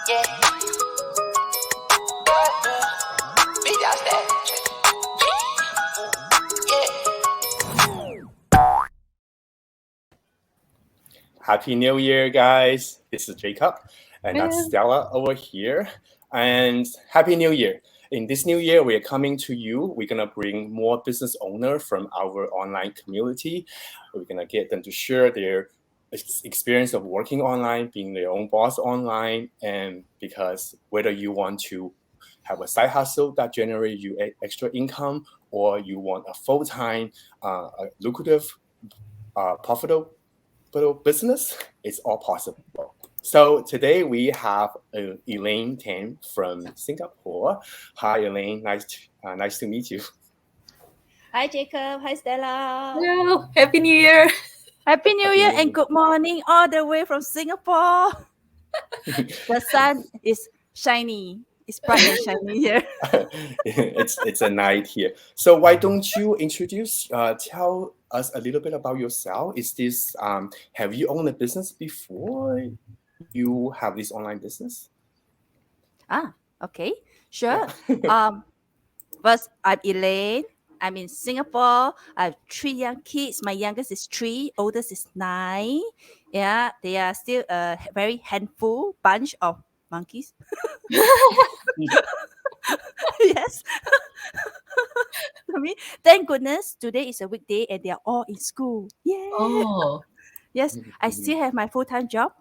Yeah. Big ass that. Yeah. Happy New Year, guys. This is Jacob, and that's Stella over here. And Happy New Year. In this new year, we are coming to you. We're going to bring more business owners from our online community. We're going to get them to share their experience of working online, being their own boss online, and because whether you want to have a side hustle that generates you extra income, or you want a full-time, lucrative, profitable business, it's all possible. So today we have Elaine Tan from Singapore. Hi, Elaine. Nice to meet you. Hi, Jacob. Hi, Stella. Hello. Happy New Year. Happy New Year and good morning all the way from Singapore. The sun is shiny. It's bright and shiny here. It's a night here. So why don't you tell us a little bit about yourself? Have you owned a business before you have this online business? Okay. Sure. First, I'm Elaine. I'm in Singapore. I have 3 young kids. My youngest is 3, oldest is 9. Yeah, they are still a very handful bunch of monkeys. Yes. I mean, thank goodness today is a weekday and they are all in school. Yeah. Oh. Yes, I still have my full-time job.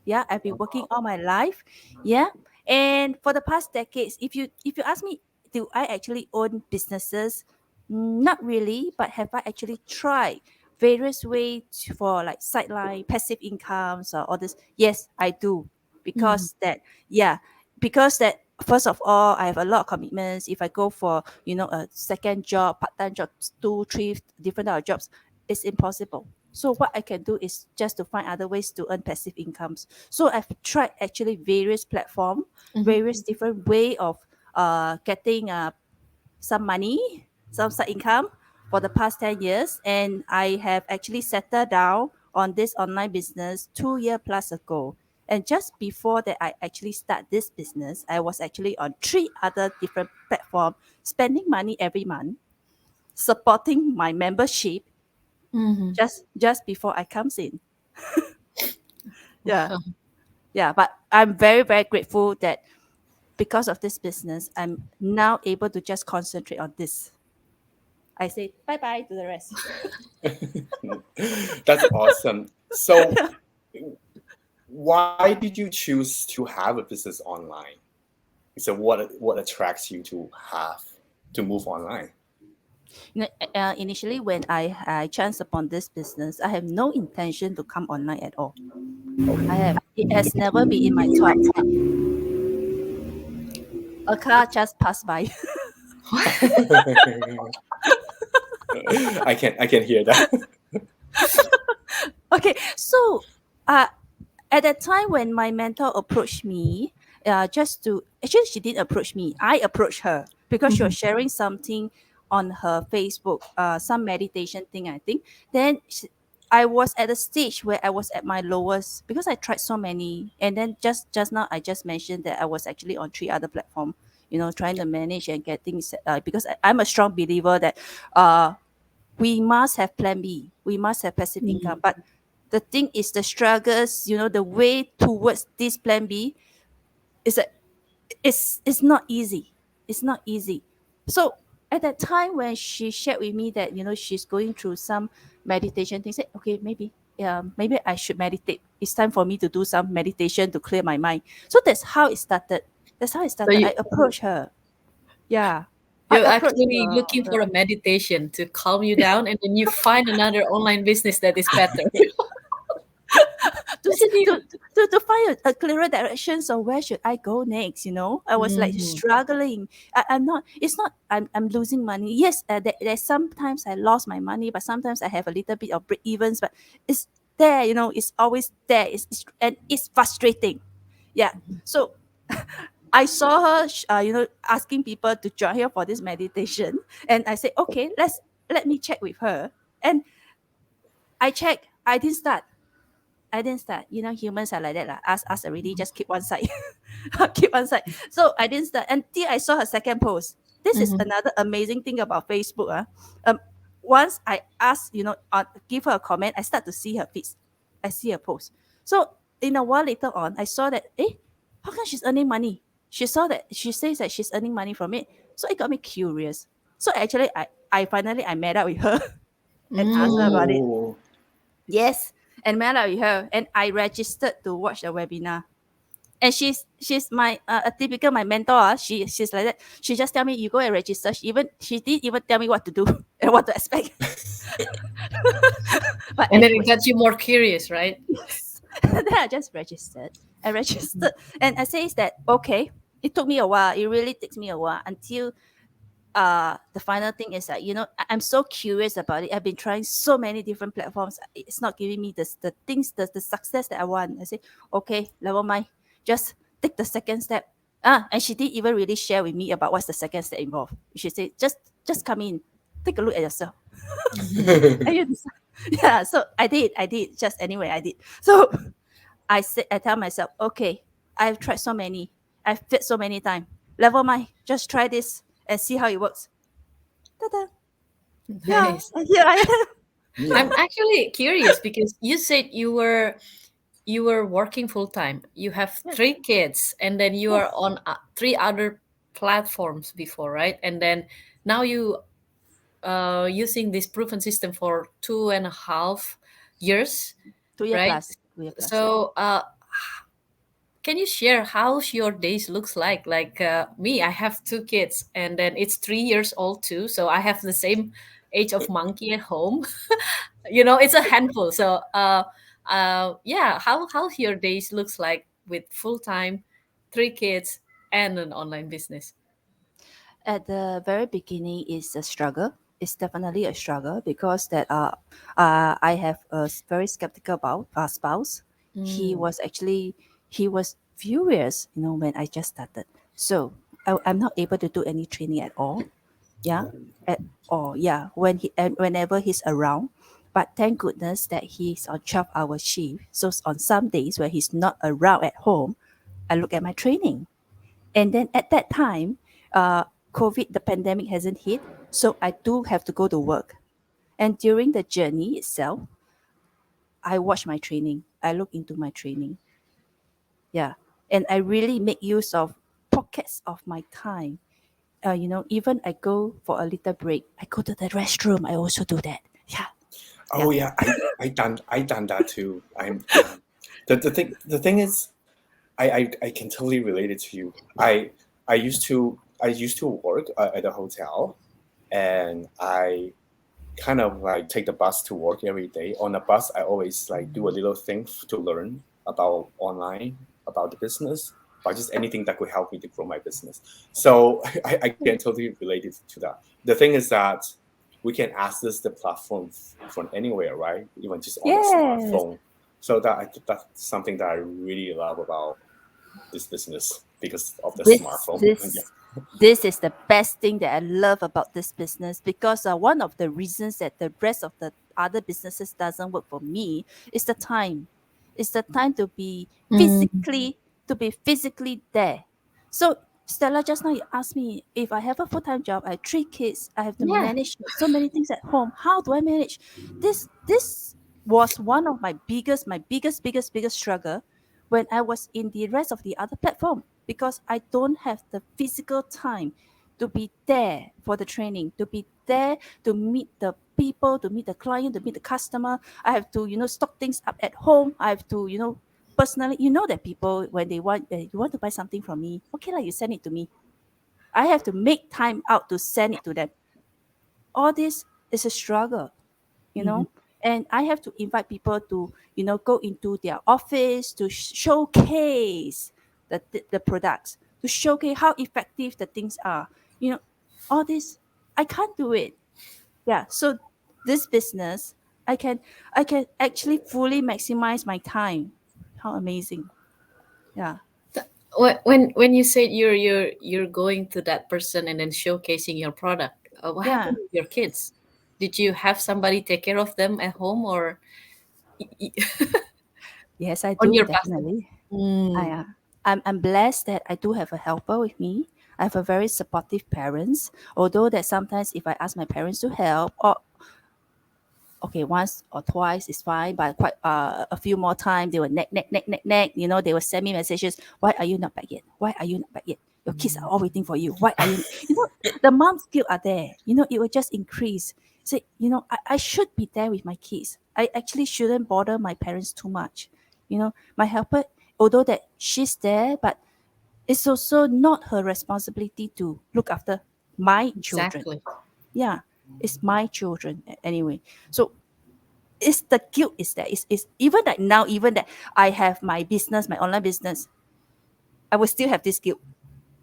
Yeah, I've been working all my life. Yeah. And for the past decades, if you ask me, do I actually own businesses? Not really, but have I actually tried various ways for like sideline, passive incomes or all this? Yes, I do. Because first of all, I have a lot of commitments. If I go for, a second job, part-time job, 2, 3 different type of jobs, it's impossible. So what I can do is just to find other ways to earn passive incomes. So I've tried actually various platforms, various different way of getting some money, some side income for the past 10 years. And I have actually settled down on this online business 2 years plus ago. And just before that, I actually start this business, I was actually on 3 other different platforms, spending money every month, supporting my membership, just before I comes in. Yeah. But I'm very, very grateful that because of this business, I'm now able to just concentrate on this. I say bye-bye to the rest. That's awesome. So why did you choose to have a business online? So what attracts you to move online? Initially, when I chanced upon this business, I have no intention to come online at all. It has never been in my thought. A car just passed by. I can hear that. Okay, so at that time when my mentor approached me, actually she didn't approach me. I approached her because she was sharing something on her Facebook, some meditation thing, I think. Then I was at a stage where I was at my lowest because I tried so many. And then just now I just mentioned that I was actually on 3 other platforms, trying to manage and get things because I'm a strong believer that we must have plan B. We must have passive income. But the thing is the struggles, the way towards this plan B is that it's not easy. It's not easy. So at that time when she shared with me that, she's going through some meditation things, said, okay, maybe I should meditate. It's time for me to do some meditation to clear my mind. So that's how it started. I approached her. Yeah. You're actually looking for a meditation to calm you down, and then you find another online business that is better. to find a clearer direction. So where should I go next? I was like struggling. I'm losing money. Yes, there's sometimes I lost my money, but sometimes I have a little bit of break evens, but it's there, it's always there. And it's frustrating. Yeah. So I saw her, asking people to join her for this meditation. And I said, okay, let me check with her. And I checked. I didn't start. I didn't start. You know, humans are like that. Ask already, just keep one side. Keep one side. So I didn't start until I saw her second post. This is another amazing thing about Facebook. Once I asked, give her a comment, I start to see her feeds. I see her post. So in a while later on, I saw that, how come she's earning money? She saw that she says that she's earning money from it. So it got me curious. So actually I finally I met up with her and asked her about it. Oh, Yes. And met up with her and I registered to watch the webinar. And she's my a typical my mentor. She's like that. She just tell me you go and register. She didn't even tell me what to do and what to expect. But And then anyway, it got you more curious, right? yes. Then I just registered. I registered and I says that okay. It took me a while. It really takes me a while until the final thing is that I'm so curious about it. I've been trying so many different platforms. It's not giving me the things the success that I want. I say okay, never mind, just take the second step. And she didn't even really share with me about what's the second step involved. She said just come in, take a look at yourself. And you decide. Yeah, so I did just anyway I did. So I tell myself, okay, I've tried so many, I've failed so many times, never mind, just try this and see how it works. Ta-da. Yeah, Nice. and here I am. yeah. I'm actually curious because you said you were working full time. You have Yes, 3 kids, and then you are yes, on 3 other platforms before, right? And then now you using this proven system for 2.5 years, 2 year right? plus, 2 year plus, yeah. So can you share how's your days looks like? Like me, I have 2 kids, and then it's 3 years old too. So I have the same age of monkey at home. It's a handful. So yeah, how your days looks like with full time, 3 kids, and an online business. At the very beginning is a struggle. It's definitely a struggle because that I have a very skeptical about spouse. He Mm. was actually he was furious, when I just started. So I'm not able to do any training at all. Yeah, at all. Yeah, whenever he's around. But thank goodness that he's on 12-hour shift. So on some days where he's not around at home, I look at my training. And then at that time, COVID, the pandemic hasn't hit, so I do have to go to work. And during the journey itself, I watch my training. I look into my training. Yeah, and I really make use of pockets of my time. Even I go for a little break. I go to the restroom. I also do that. Yeah, Oh yeah, yeah, I done that too. Yeah. The thing is, I can totally relate it to you. I used to work at a hotel, and I kind of like take the bus to work every day. On the bus, I always like do a little thing to learn about online, about the business, about just anything that could help me to grow my business. So I can totally relate it to that. The thing is that we can access the platform from anywhere, right? Even just on a yes. smartphone. So that's something that I really love about this business because of the This smartphone. Yeah. this this is the best thing that I love about this business because one of the reasons that the rest of the other businesses doesn't work for me is the time. It's the time Mm. to be physically there. So Stella, just now you asked me if I have a full-time job, I have 3 kids, I have to Yeah. manage so many things at home. How do I manage? This was one of my biggest struggle when I was in the rest of the other platform because I don't have the physical time to be there for the training, to be there to meet the people, to meet the client, to meet the customer. I have to, stock things up at home. I have to, personally, that people when they want, you want to buy something from me, okay, like you send it to me. I have to make time out to send it to them. All this is a struggle, you Mhm. know and I have to invite people to go into their office to showcase the products, to showcase how effective the things are. All this I can't do it. Yeah, so this business, I can actually fully maximize my time. How amazing. Yeah, When you said you're going to that person and then showcasing your product, what yeah. happened with your kids? Did you have somebody take care of them at home, or Yes, I on do, your customer? definitely. I, Mm, I'm blessed that I do have a helper with me. I have a very supportive parents. Although that sometimes if I ask my parents to help, or okay, once or twice is fine, but quite a few more times they will nag. You know, they will send me messages. Why are you not back yet? Why are you not back yet? Your kids are all waiting for you. Why are you? You know, the mom's guilt are there. You know, it will just increase. Say, you know, I should be there with my kids. I actually shouldn't bother my parents too much. You know, my helper, although that she's there, but it's also not her responsibility to look after my children. exactly. Yeah, it's my children anyway. So it's the guilt is there. It's even like now, even that I have my business, my online business, I will still have this guilt.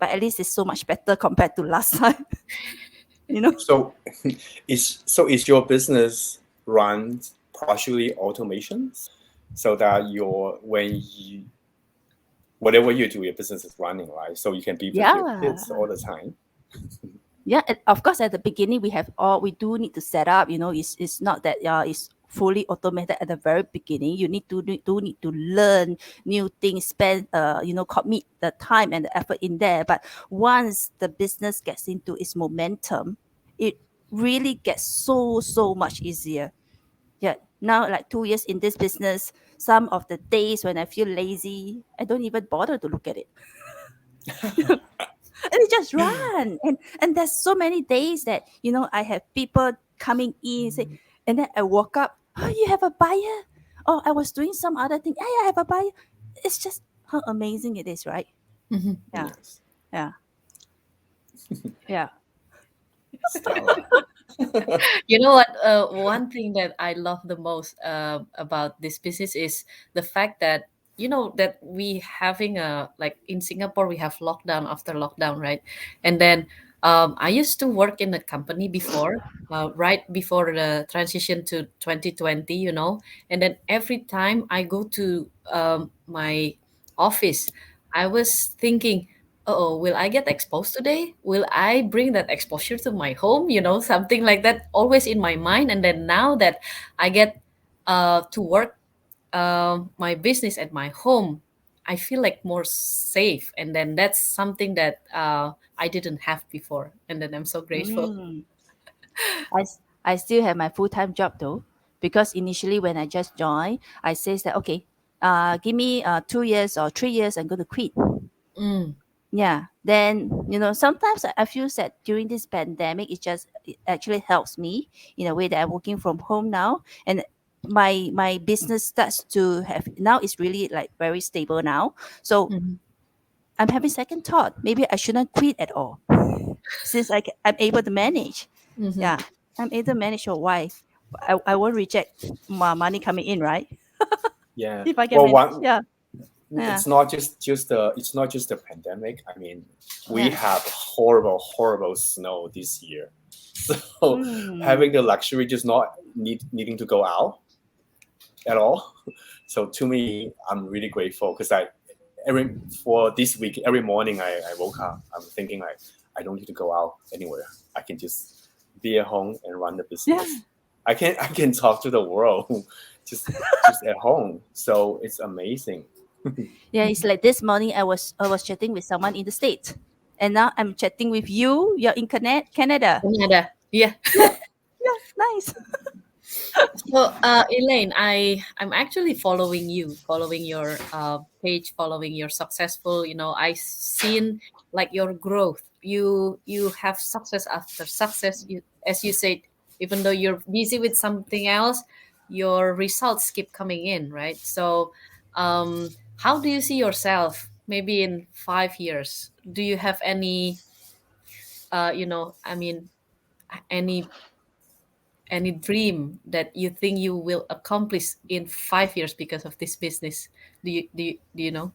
But at least it's so much better compared to last time. You know? So, is your business run partially automations, so that your when you whatever you do, your business is running, right? So you can be with your kids Yeah. all the time. Yeah. Of course, at the beginning, we do need to set up. You know, it's not that it's fully automated at the very beginning. You need to learn new things, spend commit the time and the effort in there. But once the business gets into its momentum, it really gets so much easier. Yeah. Now, like 2 years in this business, some of the days when I feel lazy, I don't even bother to look at it. And it just run. And there's so many days that, I have people coming in, say, and then I woke up, oh, you have a buyer? Oh, I was doing some other thing. Hey, I have a buyer. It's just how amazing it is, right? Mhm. Yeah. Yes, Yeah. Yeah. Stella. You know what? One thing that I love the most about this business is the fact that that we having a like in Singapore we have lockdown after lockdown, right? And then I used to work in a company before, right before the transition to 2020, and then every time I go to my office, I was thinking, oh, will I get exposed today? Will I bring that exposure to my home? Something like that always in my mind. And then now that I get to work my business at my home, I feel like more safe. And then that's something that I didn't have before. And then I'm so grateful. Mm. I still have my full-time job though, because initially when I just joined, I says that, okay, give me 2 years or 3 years, I'm going to quit. Mm, Yeah. Then, sometimes I feel that during this pandemic, it actually helps me in a way that I'm working from home now. And my business starts to have now it's really like very stable now. So mhm, I'm having second thought. Maybe I shouldn't quit at all since I'm able to manage. mhm. Yeah. I'm able to manage your why. I won't reject my money coming in, right? Yeah. If I can Well, manage. one Yeah. Yeah. it's not just the pandemic. I mean, we Yeah. have horrible snow this year. So Mm. having the luxury just not needing to go out at all. So to me, I'm really grateful because every for this week every morning I woke up, I'm thinking like I don't need to go out anywhere. I can just be at home and run the Yeah. business. I can talk to the world just at home. So it's amazing. Yeah, it's like this morning I was chatting with someone in the States. And now I'm chatting with you. You're in Canada. Canada. Yeah. Yeah, yeah, nice. So, Elaine, I'm actually following you, following your page, following your successful. I seen like your growth. You have success after success. As you said, even though you're busy with something else, your results keep coming in, right? So, how do you see yourself? Maybe in 5 years, do you have any, I mean, any dream that you think you will accomplish in 5 years because of this business? Do you know?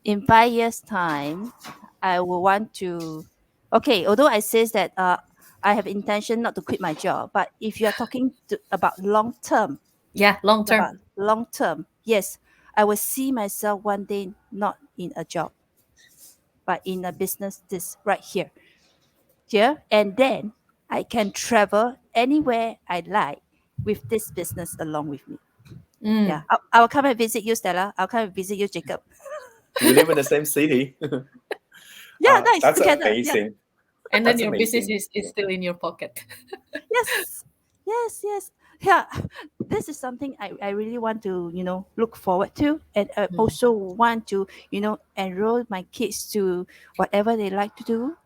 In 5 years' time, I will want to. Okay, although I says that I have intention not to quit my job, but if you are talking about Yeah, long term. long term, yes, I will see myself one day not in a job, but in a business this right here, and then I can travel anywhere I like with this business along with me. Mm. Yeah, I'll come and visit you, Stella. I'll come and visit you, Jacob. We live in the same city. Yeah, nice That's together. Yeah. amazing. And then That's your business amazing. is still in your pocket. Yes. Yes, yes. Yeah. This is something I really want to, look forward to, and I Mm. also want to, enroll my kids to whatever they like to do.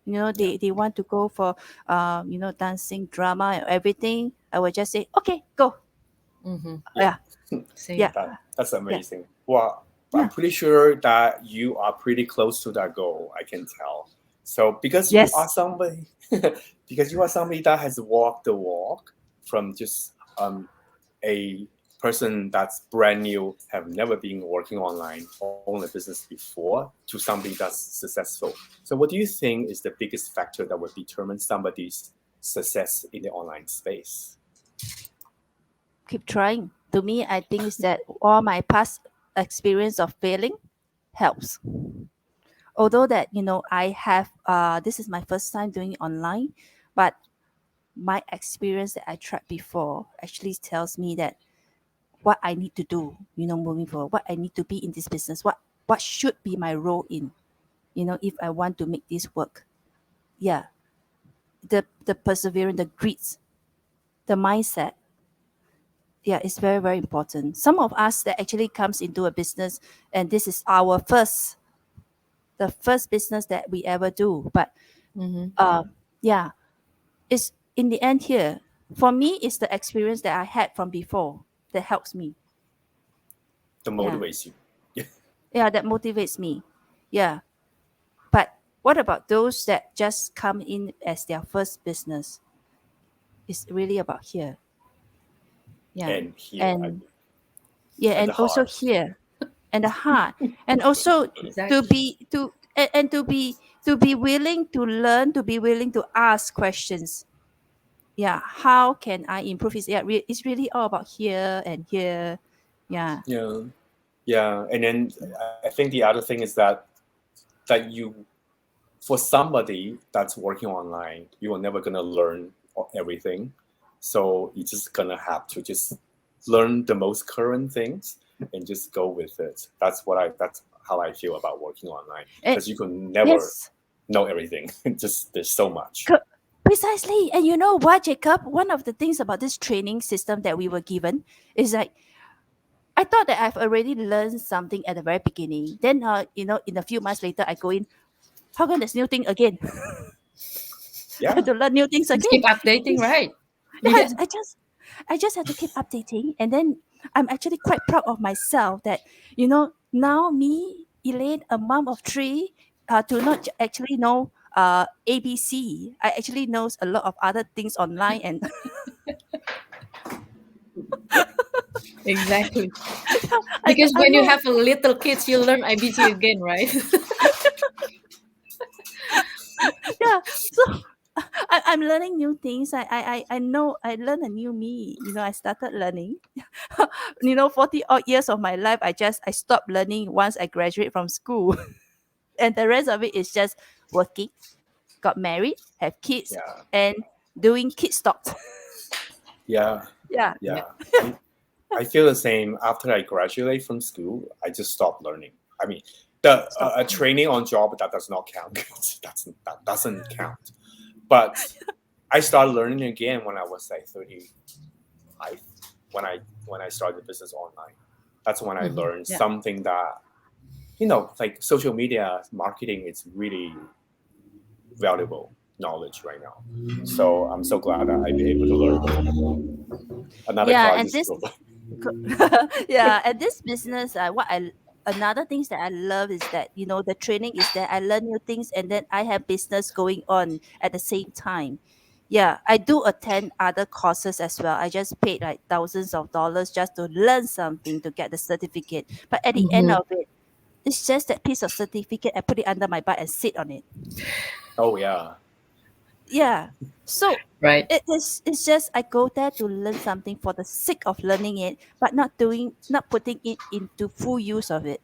Yeah. They want to go for dancing, drama and everything. I will just say, okay, go. Mm-hmm. Yeah. Yeah. Same. Yeah. That's Yeah. amazing. Well, I'm Yeah. pretty sure that you are pretty close to that goal. I can tell. So because you are Yes. somebody, because you are somebody that has walked the walk from just a person that's brand new, have never been working online, own a business before, to somebody that's successful. So what do you think is the biggest factor that would determine somebody's success in the online space? Keep trying. To me, I think is that all my past experience of failing helps. Although that I have this is my first time doing it online, but my experience that I tried before actually tells me that what I need to do, moving forward, what I need to be in this business, what should be my role in, if I want to make this work. Yeah, the perseverance, the grit, the mindset. Yeah, it's very, very important. Some of us that actually comes into a business, and this is our the first business that we ever do. But Mm-hmm. yeah, it's in the end here. For me, it's the experience that I had from before that helps me. That Yeah, motivates you. Yeah. yeah, that motivates me. Yeah, but what about those that just come in as their first business? It's really about here. Yeah, And here, and yeah, at the and also heart. here, and the heart, and also to Exactly. be and to be willing to learn, to be willing to ask questions. Yeah, how can I improve? It's really all about here and here. Yeah. Yeah. Yeah. And then I think the other thing is that you, for somebody that's working online, you are never gonna learn everything. So you're just gonna have to just learn the most current things and just go with it. That's how I feel about working online. And Because you can never yes, know everything. Just there's so much. precisely. And you know what, Jacob? One of the things about this training system that we were given is like I thought that I've already learned something at the very beginning. Then, in a few months later, I go in. How come there's new thing again? I have Yeah. to learn new things Just keep again. updating, It's, right? yeah, Yeah. I just have to keep updating, and then I'm actually quite proud of myself that now me, Elaine, a mom of three, to not actually know ABC. I actually knows a lot of other things online, and Exactly. I Because I when you know. have a little kids, you learn IBC again, right? Yeah, so I'm learning new things. I know I learn a new me. I started learning. 40 odd years of my life, I stopped learning once I graduate from school. And the rest of it is just working, got married, have kids, Yeah. and doing kid stocks. Yeah. Yeah. Yeah. Yeah. I feel the same. After I graduate from school, I just stopped learning. I mean, the Stop. a training on job that does not count. That doesn't count. But I started learning again when I was like 35. When I started business online, that's when I Mm-hmm. learned Yeah. something that like social media marketing is really valuable knowledge right now. So I'm so glad that I've been able to learn. Another Yeah, car and just this drove by. yeah, and this business, another things that I love is that the training is that I learn new things, and then I have business going on at the same time. Yeah, I do attend other courses as well. I just paid like thousands of dollars just to learn something to get the certificate. But at the end Mm-hmm. of it, it's just that piece of certificate. I put it under my butt and sit on it. Oh yeah. Yeah. So Right. it's just I go there to learn something for the sake of learning it, but not putting it into full use of it.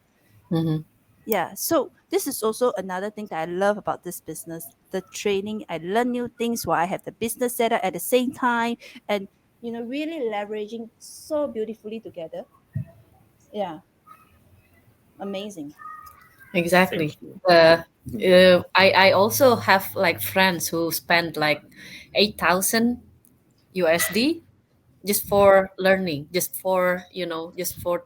Mm-hmm. Yeah. So this is also another thing that I love about this business. The training, I learn new things while I have the business setup at the same time. And really leveraging so beautifully together. Yeah, amazing. Exactly. Thank you. I also have like friends who spend like 8,000 USD just for learning, just for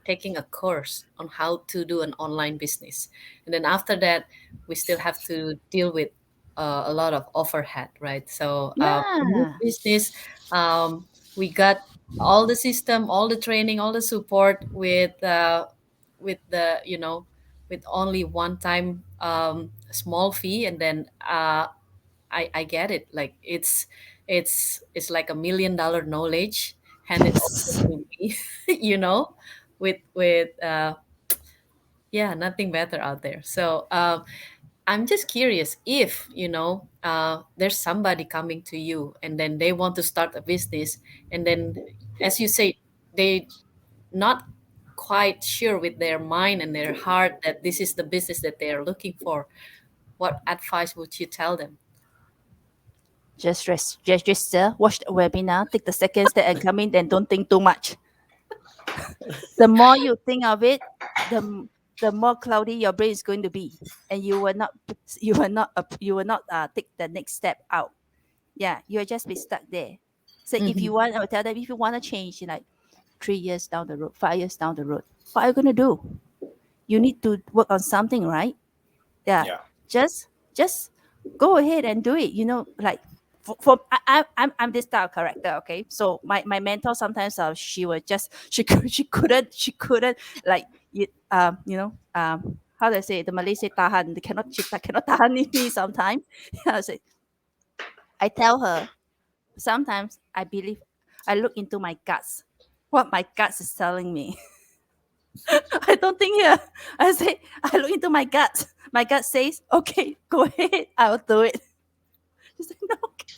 taking a course on how to do an online business. And then after that, we still have to deal with a lot of overhead, right? So in this Yeah, business, we got all the system, all the training, all the support with the with only one time small fee, and then I get it. Like it's like $1 million knowledge handed over to me, with yeah, nothing better out there. So I'm just curious if there's somebody coming to you and then they want to start a business, and then as you say, they not quite sure with their mind and their heart that this is the business that they are looking for. What advice would you tell them? just rest, just watch the webinar, take the second step, and come in. Then don't think too much. The more you think of it, the more cloudy your brain is going to be, and you will not take the next step out. Yeah, you'll just be stuck there. So if Mhm. you want, I will tell them, if you want to change in like 3 years down the road, 5 years down the road, what are you gonna do? You need to work on something, right? Yeah, Yeah. just go ahead and do it. Like for I'm this style of character. Okay, so my mentor sometimes she was just she couldn't like how do I say it? The Malay say tahan. They cannot tahan me sometimes. I say, I tell her, sometimes I believe, I look into my guts, what my guts is telling me. I don't think here. I say, I look into my guts. My gut says, okay, go ahead. I will do it. She's like, no. Okay.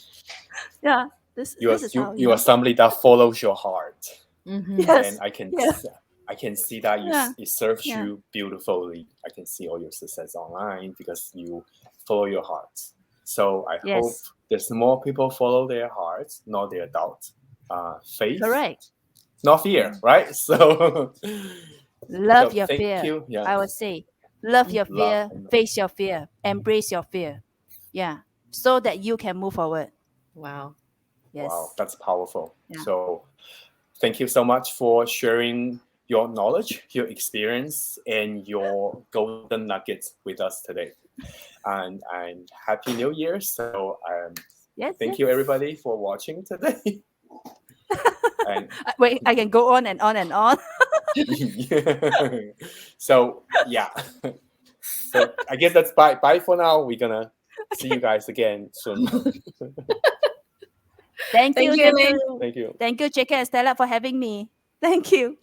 Yeah. This You are this is you, how, you are somebody that follows your heart, Mhm. and Yes. Yeah. I can see that Yeah. it serves Yeah. you beautifully. I can see all your success online because you follow your heart. So I hope Yes. there's more people follow their hearts, not their doubt, faith, Correct. not fear, right? So, Love so your thank fear. you. Yeah, I would say, love your love. fear, face your fear, embrace your fear. Yeah. So that you can move forward. Wow. Wow, Yes. that's powerful. Yeah. So thank you so much for sharing your knowledge, your experience, and your golden nuggets with us today. And happy New Year! So Yes. thank Yes. you everybody for watching today. And Wait, I can go on and on and on. so yeah, so I guess that's bye for now. We're gonna see you guys again soon. Thank Thank you. you, Thank Elaine. you. Thank you. Thank you, Jacob and Stella, for having me. Thank you.